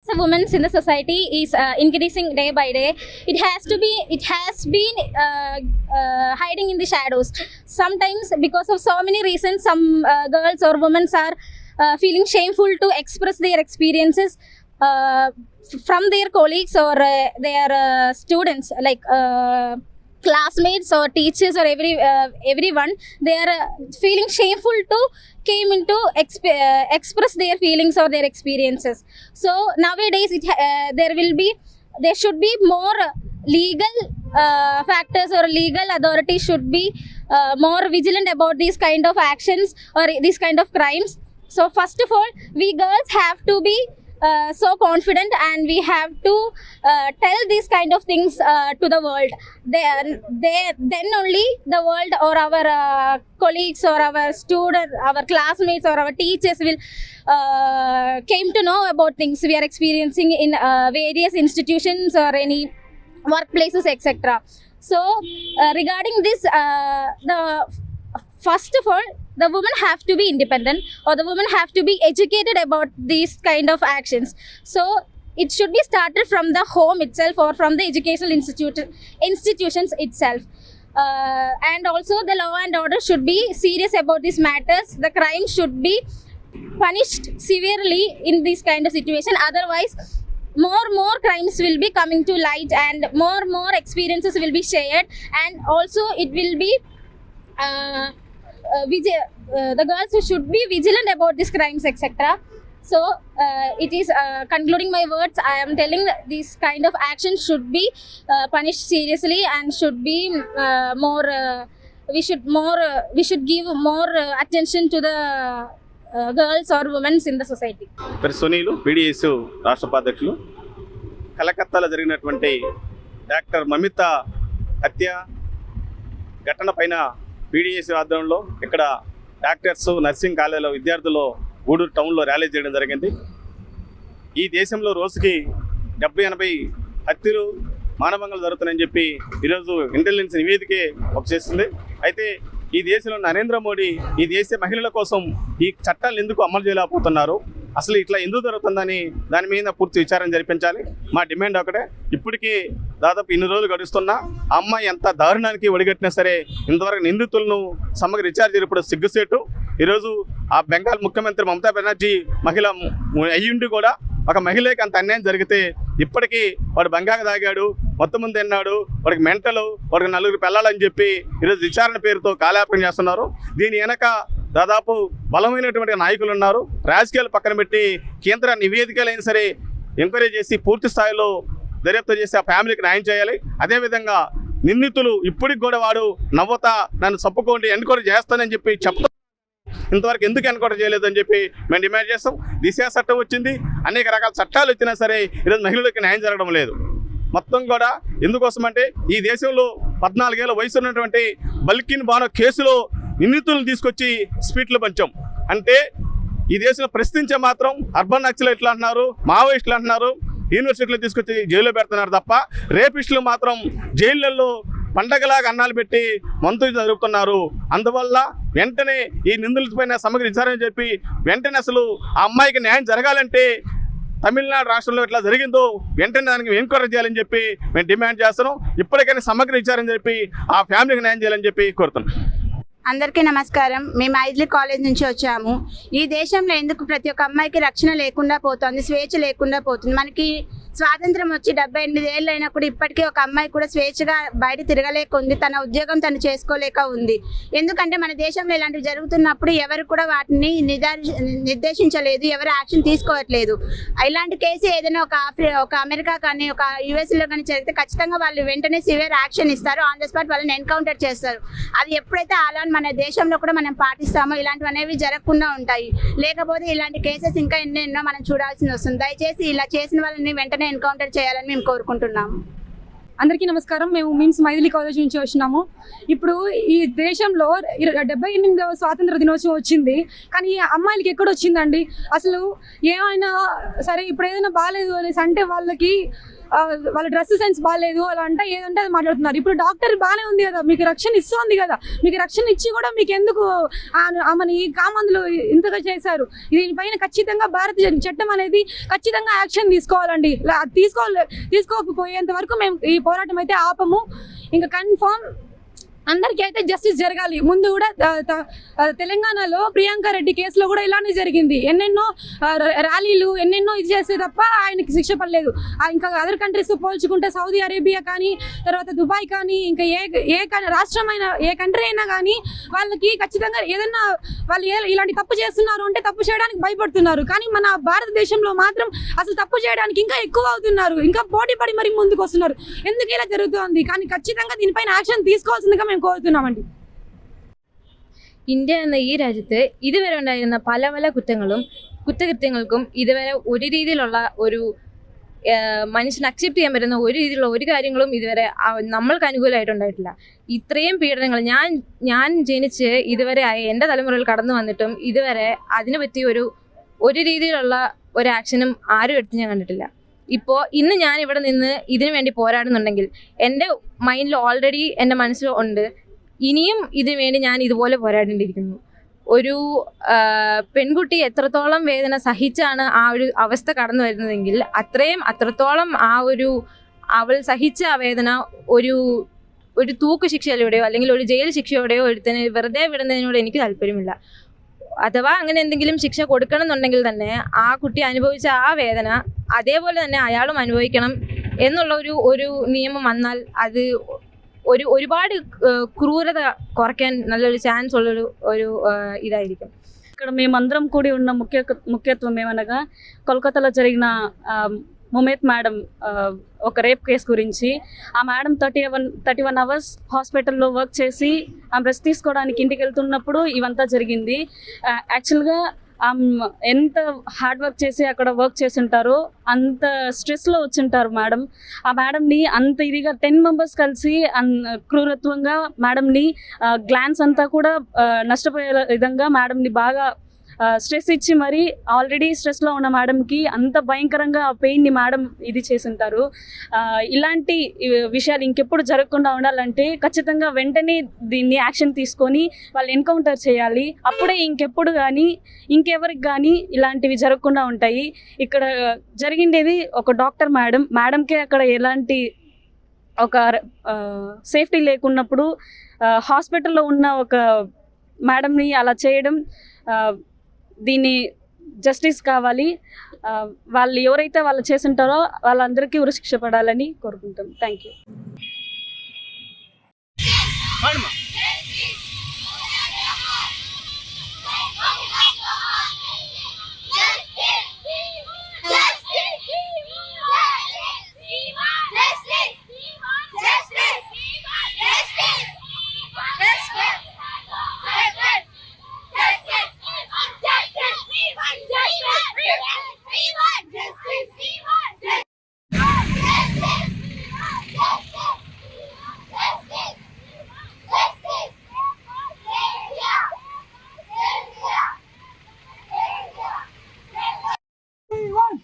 The women in the society is increasing day by day. It has been hiding in the shadows. Sometimes because of so many reasons, some girls or women are feeling shameful to express their experiences from their colleagues or their students, like classmates or teachers or everyone. They are feeling shameful to came into express their feelings or their experiences. So nowadays there should be more legal factors, or legal authority should be more vigilant about these kind of actions or these kind of crimes. So first of all, we girls have to be so confident, and we have to tell these kind of things to the world. Then only the world or our colleagues or our students, our classmates or our teachers will came to know about things we are experiencing in various institutions or any workplaces, etc. So regarding this, first of all, the women have to be independent, or the women have to be educated about these kind of actions. So it should be started from the home itself, or from the educational institutions itself. And also the law and order should be serious about these matters. The crime should be punished severely in this kind of situation. Otherwise, more crimes will be coming to light, and more experiences will be shared, and also it will be the girls should be vigilant about these crimes, etc. So it is concluding my words, I am telling this kind of action should be punished seriously, and should be we should give more attention to the girls or women in the society. మరి Sunil PDS రాష్ట్ర ఉపాధ్యక్షులు. కలకత్తాలో జరిగినటువంటి doctor Mamitha హత్య ఘటన పైన PDS ఆధ్వర్యంలో ఇక్కడ డాక్టర్స్, నర్సింగ్ కాలేజీలో విద్యార్థులు గూడూరు టౌన్లో ర్యాలీ చేయడం జరిగింది. ఈ దేశంలో రోజుకి 70-80 హత్యలు, మానభంగాలు జరుగుతున్నాయని చెప్పి ఈరోజు ఇంటెలిజెన్స్ నివేదికే చేస్తుంది. అయితే ఈ దేశంలో నరేంద్ర మోడీ ఈ దేశ మహిళల కోసం ఈ చట్టాలను ఎందుకు అమలు చేయలేకపోతున్నారు, అసలు ఇట్లా ఎందుకు జరుగుతుందని దాని మీద పూర్తి విచారణ జరిపించాలి. మా డిమాండ్ ఒకటే. ఇప్పటికీ దాదాపు ఇన్ని రోజులు గడుస్తున్నా ఆ అమ్మాయి ఎంత దారుణానికి ఒడిగట్టినా సరే ఇంతవరకు నిందితులను సమగ్ర విచారణ జరిపడం సిగ్గుసేటు. ఈరోజు ఆ బెంగాల్ ముఖ్యమంత్రి మమతా బెనర్జీ మహిళ అయ్యుండి కూడా ఒక మహిళకి అంత అన్యాయం జరిగితే ఇప్పటికీ వాడు బంగాగా తాగాడు, మొత్తం ముందు తిన్నాడు, వాడికి మెంటలు, వాడికి 4 పిల్లలని చెప్పి ఈరోజు విచారణ పేరుతో కాలయాపన చేస్తున్నారు. దీని వెనక దాదాపు బలమైనటువంటి నాయకులు ఉన్నారు. రాజకీయాలు పక్కన పెట్టి కేంద్ర నివేదికలైనా సరే ఎంక్వైరీ చేసి పూర్తి స్థాయిలో దర్యాప్తు చేసి ఆ ఫ్యామిలీకి న్యాయం చేయాలి. అదేవిధంగా నిందితులు ఇప్పటికి కూడా వాడు నవ్వుతా నన్ను చప్పుకోండి ఎన్క్వైరీ చేస్తానని చెప్పి చెప్తా, ఇంతవరకు ఎందుకు ఎన్కౌంటర్ చేయలేదని చెప్పి మేము డిమాండ్ చేస్తాం. దిశ చట్టం వచ్చింది, అనేక రకాల చట్టాలు వచ్చినా సరే ఈరోజు మహిళలకు న్యాయం జరగడం లేదు. మొత్తం కూడా ఎందుకోసం అంటే ఈ దేశంలో 14 ఏళ్ల వయసు ఉన్నటువంటి బల్కిన్ బానో కేసులో నిందితులను తీసుకొచ్చి స్పీట్లు పంచాం. అంటే ఈ దేశంలో ప్రశ్నించే మాత్రం అర్బన్ నక్సలైట్లు అంటున్నారు, మావోయిస్టులు అంటున్నారు, యూనివర్సిటీలో తీసుకొచ్చి జైల్లో పెడుతున్నారు తప్ప రేపిస్టులు మాత్రం జైళ్ళల్లో పండగలాగా అన్నాలు పెట్టి మంత్రులు జరుపుతున్నారు. అందువల్ల వెంటనే ఈ నిందితులపైన సమగ్ర విచారణ చెప్పి వెంటనే అసలు ఆ అమ్మాయికి న్యాయం జరగాలంటే తమిళనాడు రాష్ట్రంలో ఇట్లా జరిగిందో వెంటనే దానికి ఎంక్వైరీ చేయాలని చెప్పి మేము డిమాండ్ చేస్తున్నాం. ఇప్పటికైనా సమగ్ర విచారణ చెప్పి ఆ ఫ్యామిలీకి న్యాయం చేయాలని చెప్పి కోరుతున్నాం. అందరికీ నమస్కారం. మేము ఐజ్లీ కాలేజ్ నుంచి వచ్చాము. ఈ దేశంలో ఎందుకు ప్రతి ఒక్క అమ్మాయికి రక్షణ లేకుండా పోతుంది, స్వేచ్ఛ లేకుండా పోతుంది? మనకి స్వాతంత్రం వచ్చి 78 ఏళ్ళు అయినా కూడా ఇప్పటికీ ఒక అమ్మాయి కూడా స్వేచ్ఛగా బయట తిరగలేక ఉంది, తన ఉద్యోగం తను చేసుకోలేక ఉంది. ఎందుకంటే మన దేశంలో ఇలాంటివి జరుగుతున్నప్పుడు ఎవరు కూడా వాటిని నిర్దేశించలేదు, ఎవరు యాక్షన్ తీసుకోవట్లేదు. ఇలాంటి కేసు ఏదైనా ఒక అమెరికా కానీ ఒక యుఎస్లో కానీ జరిగితే ఖచ్చితంగా వాళ్ళు వెంటనే సివియర్ యాక్షన్ ఇస్తారు, ఆన్ ద స్పాట్ వాళ్ళని ఎన్కౌంటర్ చేస్తారు. అది ఎప్పుడైతే అలా మన దేశంలో కూడా మనం పాటిస్తామో ఇలాంటివి అనేవి జరగకుండా ఉంటాయి. లేకపోతే ఇలాంటి కేసెస్ ఇంకా ఎన్నెన్నో మనం చూడాల్సి వస్తుంది. దయచేసి ఇలా చేసిన వాళ్ళని వెంటనే ఎన్కౌంటర్ చేయాలని మేము కోరుకుంటున్నాము. అందరికీ నమస్కారం. మేము మిమ్స్ మైథిలి కాలేజ్ నుంచి వచ్చినాము. ఇప్పుడు ఈ దేశంలో 78వ స్వాతంత్ర దినోత్సవం వచ్చింది, కానీ ఈ అమ్మాయిలకి ఎక్కడ వచ్చిందండి? అసలు ఏమైనా సరే ఇప్పుడు ఏదైనా బాగాలేదు అనేసి అంటే వాళ్ళకి వాళ్ళ డ్రెస్ సెన్స్ బాగాలేదు అలా అంటే ఏదంటే అది మాట్లాడుతున్నారు. ఇప్పుడు డాక్టర్ బాగానే ఉంది కదా, మీకు రక్షణ ఇస్తుంది కదా, మీకు రక్షణ ఇచ్చి కూడా మీకు ఎందుకు ఆమెని కామందులు ఇంతగా చేశారు? దీనిపైన ఖచ్చితంగా భారతీయ చట్టం అనేది ఖచ్చితంగా యాక్షన్ తీసుకోవాలండి. తీసుకోకపోయేంత వరకు మేము ఈ పోరాటం అయితే ఆపము. ఇంకా కన్ఫర్మ్ అందరికీ అయితే జస్టిస్ జరగాలి. ముందు కూడా తెలంగాణలో ప్రియాంక రెడ్డి కేసులో కూడా ఇలానే జరిగింది. ఎన్నెన్నో ర్యాలీలు ఎన్నెన్నో ఇది చేస్తే తప్ప ఆయనకి శిక్ష పడలేదు. ఇంకా అదర్ కంట్రీస్ పోల్చుకుంటే సౌదీ అరేబియా కానీ, తర్వాత దుబాయ్ కానీ, ఇంకా ఏ రాష్ట్రమైన ఏ కంట్రీ అయినా కానీ వాళ్ళకి ఖచ్చితంగా ఏదన్నా వాళ్ళు ఇలాంటి తప్పు చేస్తున్నారు అంటే తప్పు చేయడానికి భయపడుతున్నారు. కానీ మన భారతదేశంలో మాత్రం అసలు తప్పు చేయడానికి ఇంకా ఎక్కువ అవుతున్నారు, ఇంకా పోటీ പടി మరి ముందుకు വస్తున్నారు. ఎందుకు ఇలా ജరుగుతుంది? కానీ ఖచ్చితంగా దీనిపైన యాక్షన్ తీసుకోవాల్సిందిగా మేము കോരുతున్నామండి. ഇന്ത്യ എന്ന ഈ രാജ്യത്ത് ഇതുവരെ ഉണ്ടായിരുന്ന പല പല കുറ്റകൃത്യങ്ങൾക്കും ഇതുവരെ ഒരു രീതിയിലുള്ള ഒരു മനുഷ്യന് അക്സെപ്റ്റ് ചെയ്യാൻ പറ്റുന്ന ഒരു രീതിയിലുള്ള ഒരു കാര്യങ്ങളും ഇതുവരെ നമ്മൾക്ക് അനുകൂലമായിട്ടുണ്ടായിട്ടില്ല. ഇത്രയും പീഡനങ്ങൾ ഞാൻ ജനിച്ച് ഇതുവരെ എൻ്റെ തലമുറയിൽ കടന്നു വന്നിട്ടും ഇതുവരെ അതിനെ പറ്റി ഒരു രീതിയിലുള്ള ഒരു ആക്ഷനും ആരും എടുത്ത് ഞാൻ കണ്ടിട്ടില്ല. ഇപ്പോൾ ഇന്ന് ഞാൻ ഇവിടെ നിന്ന് ഇതിനു വേണ്ടി പോരാടുന്നുണ്ടെങ്കിൽ എൻ്റെ മൈൻഡിൽ ഓൾറെഡി എൻ്റെ മനസ്സിൽ ഉണ്ട് ഇനിയും ഇതിനു വേണ്ടി ഞാൻ ഇതുപോലെ പോരാടേണ്ടിയിരിക്കുന്നു. ഒരു പെൺകുട്ടി എത്രത്തോളം വേദന സഹിച്ചാണ് ആ ഒരു അവസ്ഥ കടന്നു വരുന്നതെങ്കിൽ അത്രത്തോളം അവൾ സഹിച്ച ആ വേദന ഒരു തൂക്ക് ശിക്ഷയിലൂടെയോ അല്ലെങ്കിൽ ഒരു ജയിൽ ശിക്ഷയോടെയോ ഒരുത്തന് വെറുതെ വിടുന്നതിനോട് എനിക്ക് താല്പര്യമില്ല. അഥവാ അങ്ങനെ എന്തെങ്കിലും ശിക്ഷ കൊടുക്കണം എന്നുണ്ടെങ്കിൽ തന്നെ ആ കുട്ടി അനുഭവിച്ച ആ വേദന അതേപോലെ തന്നെ അയാളും അനുഭവിക്കണം എന്നുള്ള ഒരു നിയമം വന്നാൽ അത് ഒരുപാട് క్రూరత കുറയ്ക്കാൻ నల్లొരു ఛాన్స్ ഒരു ఇదాയിരിക്കും. ఇక్కడ మేమందరం కూడి ఉన్న ముఖ్యత్వం ఏమనగా కోల్కతాలో జరిగిన ముమేత్ మేడం ఒక రేప్ కేసు గురించి. ఆ మేడం 31 అవర్స్ హాస్పిటల్లో వర్క్ చేసి ఆమె రెస్ట్ తీసుకోవడానికి ఇంటికి వెళ్తున్నప్పుడు ఇవంతా జరిగింది. యాక్చువల్గా ఎంత హార్డ్ వర్క్ చేసి అక్కడ వర్క్ చేసి ఉంటారో అంత స్ట్రెస్లో వచ్చింటారు మేడం. ఆ మేడంని అంత ఇదిగా 10 మెంబర్స్ కలిసి క్రూరత్వంగా మేడంని గ్లాన్స్ అంతా కూడా నష్టపోయే విధంగా మేడంని బాగా స్ట్రెస్ ఇచ్చి మరి ఆల్రెడీ స్ట్రెస్లో ఉన్న మేడంకి అంత భయంకరంగా ఆ పెయిన్ని మేడం ఇది చేసింటారు. ఇలాంటి విషయాలు ఇంకెప్పుడు జరగకుండా ఉండాలంటే ఖచ్చితంగా వెంటనే దీన్ని యాక్షన్ తీసుకొని వాళ్ళు ఎన్కౌంటర్ చేయాలి. అప్పుడే ఇంకెప్పుడు కానీ ఇంకెవరికి కానీ ఇలాంటివి జరగకుండా ఉంటాయి. ఇక్కడ జరిగిండేది ఒక డాక్టర్ మేడంకే అక్కడ ఎలాంటి ఒక సేఫ్టీ లేకున్నప్పుడు హాస్పిటల్లో ఉన్న ఒక మేడంని అలా చేయడం, దీన్ని జస్టిస్ కావాలి. వాళ్ళు ఎవరైతే వాళ్ళు చేసింటారో వాళ్ళందరికీ ఉరిశిక్ష పడాలని కోరుకుంటాం. Thank you. Johan!